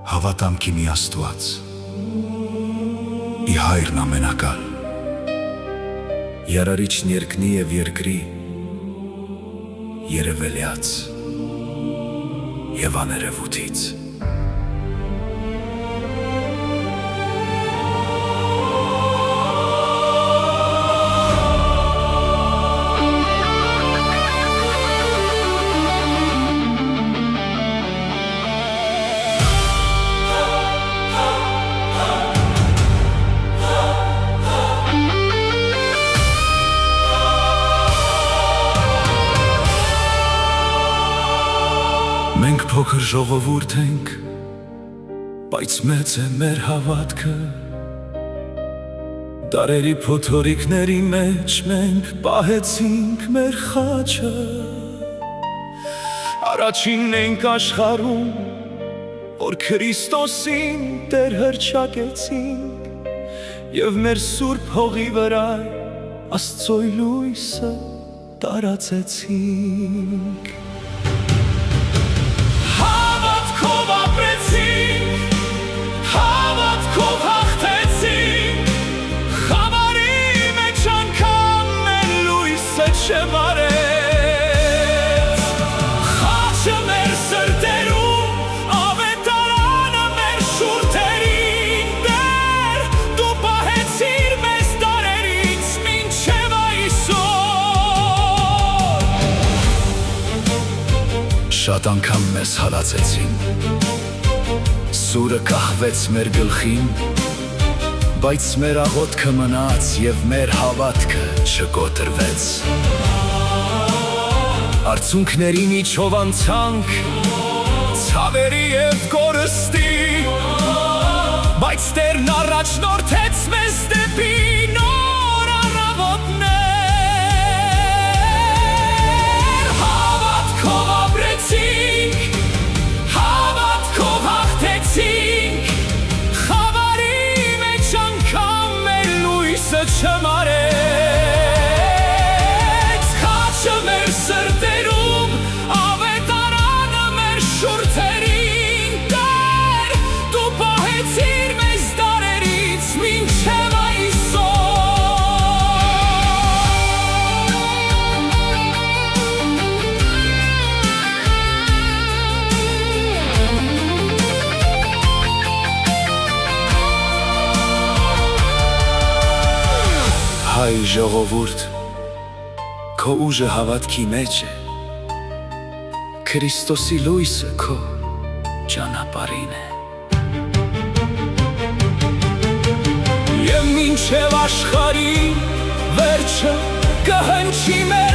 Հավատամքի մի Աստված, ի հայրն ամենակալ, Երարիչն երկնի և երկրի, երևելյաց և աներևութից։ Մենք փոքր ժողովուրդ ենք, բայց մեծ է մեր հավատքը, դարերի փոթորիկների մեջ մենք պահեցինք մեր խաչը, առաջինն ենք աշխարհում, որ Քրիստոսին Տեր հռչակեցինք, և մեր սուրբ հողի վրա Աստծո լույսը տարածեցինք։ Չմարեց, խաչը մեր սրտերում, ավետարանը մեր շուրթերին, Տեր, դու պահեցիր մեզ դարերից մինչև այսօր։ Շատ անգամ մեզ հալածեցին, սուրը կախվեց մեր գլխին, բայց մեր աղոթքը մնաց և մեր հավատքը չկոտրվեց։ Արցունքների միջով անցանք, ցավերի և կորստի, բայց Տերն առաջնորդեց մեզ դեպի նոր առավոտներ։ Հավատքով ապրեցինք, հավատքով հաղթեցինք, չմարեց, խաչը մեր սրտերում, ավետարանը մեր շուրթերին, Տեր, դու պահեցիր մեզ դարերից մինչև Հայ ժողովուրդ, քո ուժը հավատքի մեջ է, Քրիստոսի լույսը քո ճանապարհին է։ Եվ մինչև աշխարհի վերջը կհնչի մեր